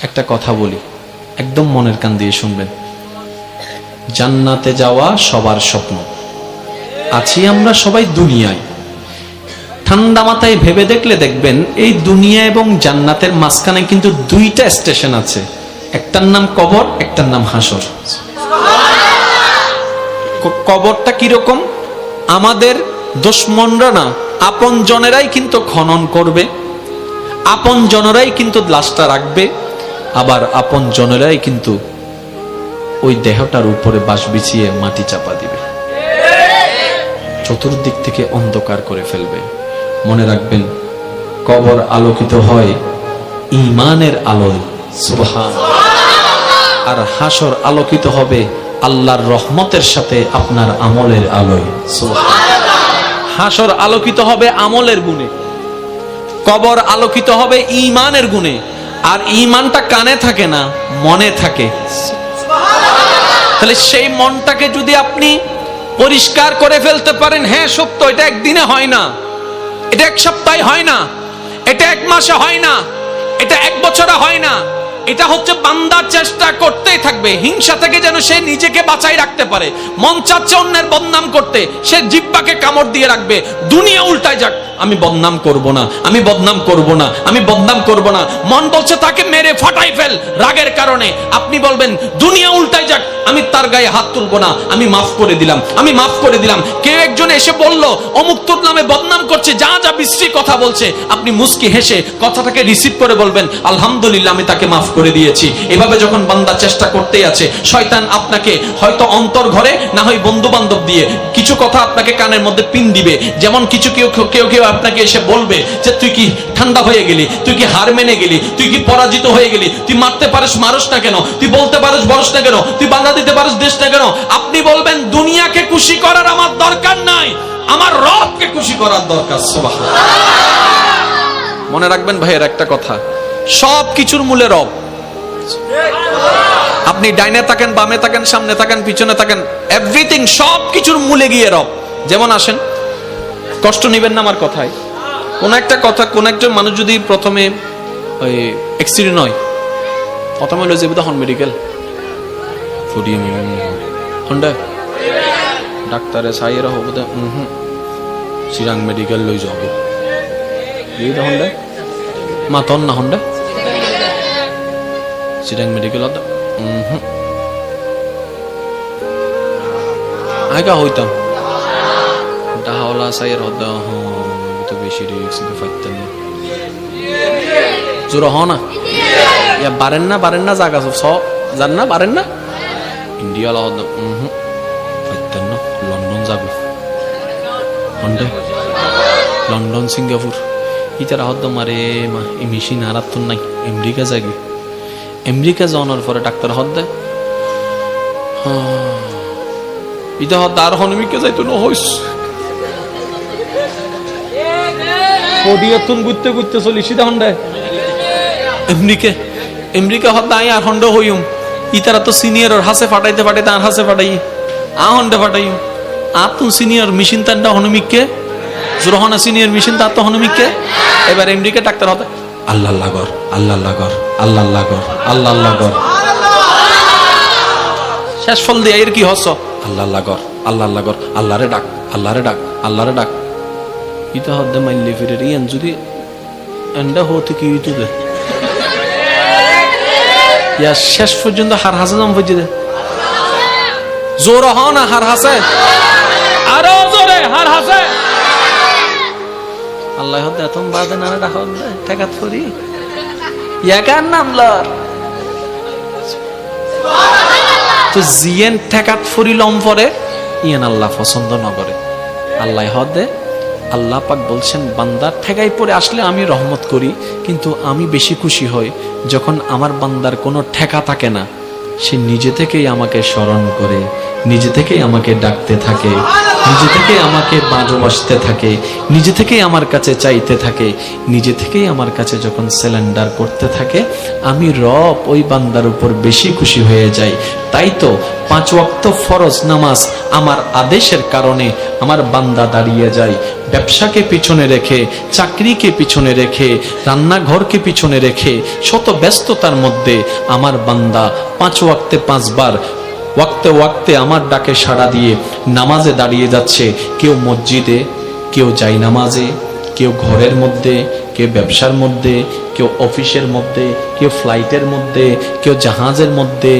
একটা কথা বলি, একদম মনের কান দিয়ে শুনবেন। জান্নাতে যাওয়া সবার স্বপ্ন। আছি আমরা সবাই দুনিয়ায়। ঠান্ডা মাথায় ভেবে দেখলে দেখবেন এই দুনিয়া এবং জান্নাতের মাঝখানে কিন্তু দুইটা স্টেশন আছে, একটার নাম কবর, একটার নাম হাসর। কবরটা কিরকম? আমাদের দুশমনরা না, আপন জনেরাই কিন্তু খনন করবে, আপন জনেরাই কিন্তু লাশটা রাখবে, আবার আপন জনেরাই কিন্তু ওই দেহটার উপরে বাঁশ বিছিয়ে মাটি চাপা দিবে, চতুর্দিক থেকে অন্ধকার করে ফেলবে। মনে রাখবেন, কবর আলোকিত হয় ঈমানের আলোয়, সুবহানাল্লাহ, আর হাসর আলোকিত হবে আল্লাহর রহমতের সাথে আপনার আমলের আলোয়, সুবহানাল্লাহ। হাসর আলোকিত হবে আমলের গুণে, কবর আলোকিত হবে ঈমানের গুণে। আর ঈমানটা কানে থাকে না, মনে থাকে। তাহলে সেই মনটাকে যদি আপনি পরিষ্কার করে ফেলতে পারেন, হ্যাঁ সত্য, এটা একদিনে হয় না, এটা এক সপ্তাহে হয় না, এটা এক মাসে হয় না, এটা এক বছরে হয় না, এটা হচ্ছে বান্দা চেষ্টা করতেই থাকবে। হিংসা থেকে যেন সে নিজেকে বাঁচাই রাখতে পারে। মন চাচ্ছে অন্যের বদনাম করতে, সে জিহ্বাকে কামড় দিয়ে রাখবে। দুনিয়া উল্টায় যাক, আমি বদনাম করব না, আমি বদনাম করব না, আমি বদনাম করব না। মন বলছে তাকে মেরে ফাটাই ফেল রাগের কারণে। আপনি বলবেন দুনিয়া উল্টায় যাক, আমি তার গায়ে হাত তুলব না, আমি মাফ করে দিলাম, আমি মাফ করে দিলাম। কেউ একজন এসে বলল অমুক তোর নামে বদনাম করছে, যা যা বিশ্রী কথা বলছে, আপনি মুস্কি হেসে কথাটাকে রিসিভ করে বলবেন আলহামদুলিল্লাহ, আমি তাকে মাফ করে দিয়েছি। এভাবে যখন বান্দা চেষ্টা করতেই আছে, শয়তান আপনাকে হয়তো অন্তর ঘরে, না হয় বন্ধু বান্ধব দিয়ে কিছু কথা আপনাকে কানের মধ্যে পিন দিবে। যেমন কিছু কেউ কেউ আপনাকে এসে বলবে যে তুই কি ঠান্ডা হয়ে গেলি, তুই কি হার মেনে গেলি, তুই কি পরাজিত হয়ে গেলি, তুই মারতে পারিস মারস না কেন, তুই বলতে পারিস বলস না কেন, তুই বাধা দিতে পারিস দেশ না কেন। আপনি বলবেন দুনিয়াকে খুশি করার আমার দরকার নাই, আমার রবকে খুশি করার দরকার। সুবহানাল্লাহ। মনে রাখবেন ভাইয়ের একটা কথা, সব কিছুর মূলে রব। আপনি ডাইনে থাকেন, বামে থাকেন, সামনে থাকেন, পিছনে থাকেন, এভরিথিং, সব কিছুর মূলে গিয়ে রব। যেমন আসেন, কষ্ট নেবেন না আমার কথায়। কোন একটা কথা, কোন একজন মানুষ যদি প্রথমে ওই অ্যাক্সিডেন্ট হয়, প্রথমে হলো যে হন মেডিকেল ফুটিয়ে হন্ডা ডাক্তারে সাইয়েরা হবো দা চিরাং মেডিকেল লই যাব এই দা হন্ডা মাতন না হন্ডা চিরাং মেডিকেল আইকা হইতাম ডাহাওলা সাইয়ের হদ্দা তো বেশি রিক্স দিতে পারতেন না, জোর হ না, ইয়া বারেন না জায়গা সব জান না, বারেন না ইন্ডিয়া হদ্দা পারতেন না। লন্ডন যাবে হন্ডে, লন্ডন সিঙ্গাপুর ইতারা হদ্দ মারে মা এই মেশিন আর তো নাই। আমেরিকা যাবি, আমেরিকা যাওয়ার পরে ডাক্তার হদ্দে ইটা হদ্দা আর হনমিকে যাইতো না হইস ওডিয়াতুন ঘুরতে ঘুরতে চলি সিধা হন্ডে আমেরিকা হদ্দা আই আর হন্ড হইম। ইতারা তো সিনিয়র হাসে ফাটাইতে আর হাসে ফাটাই আ হন্ডে ফাটাই আর তুন সিনিয়র মেশিন তান্ডা হনমিককে জোরহনা সিনিয়র মেশিন তার তো হনমিককে। এবার আমেরিকা ডাক্তার হতে আল্লাহ লাগর আল্লাহ লাগর আল্লাহ লাগর আল্লাহ লাগর, শেষ ফল দিয়ে এর কি হস আল্লাহ লাগর আল্লাহ লাগর, আল্লাহরে ডাক আল্লাহরে ডাক আল্লাহরে ডাক। ইতা হদ্দে মাইলে ফিরে ইয়ান যদি এন্ডা হতে কি হইতো দে ইয়া শেষ পর্যন্ত হার হাসে নাম বুঝে দে জোর হ না হার হাসে আরো জোরে হার হাসে আল্লাহ হদ্দে এতম বাদে না ডাক হদ্দে ঠেকাত করি ইয়াকার নাম লর তো জিয়েন ঠেকাত ফরি লম পরে ইয়ান আল্লাহ পছন্দ না করে। আল্লাহ হদ্দে আল্লাহ পাক বলছেন বান্দার ঠেকাই পড়ে আসলে আমি রহমত করি, কিন্তু আমি বেশি খুশি হই যখন আমার বান্দার কোনো ঠেকা থাকে না, সে নিজে থেকেই আমাকে স্মরণ করে নিজে থেকেই আমাকে ডাকতে থাকে, নিজে থেকেই আমাকে ভালোবাসতে থাকে, নিজে থেকেই আমার কাছে চাইতে থাকে, নিজে থেকেই আমার কাছে যখন সারেন্ডার করতে থাকে, আমি রব ওই বান্দার উপর বেশি খুশি হয়ে যাই। তাই তো 5 ওয়াক্ত ফরজ নামাজ আমার আদেশের কারণে আমার বান্দা দাঁড়িয়ে যায়। ব্যবসাকে পিছনে রেখে, চাকরিকে পিছনে রেখে, রান্নাঘরকে পিছনে রেখে, শত ব্যস্ততার মধ্যে আমার বান্দা 5 ওয়াক্তে 5 বার ওয়াক্তে ওয়াক্তে আমার ডাকে সাড়া দিয়ে নামাজে দাঁড়িয়ে যাচ্ছে। কেউ মসজিদে, কেউ যায় নামাজে, কেউ ঘরের মধ্যে, কেউ ব্যবসার মধ্যে, কেউ অফিসের মধ্যে, কেউ ফ্লাইটের মধ্যে, কেউ জাহাজের মধ্যে।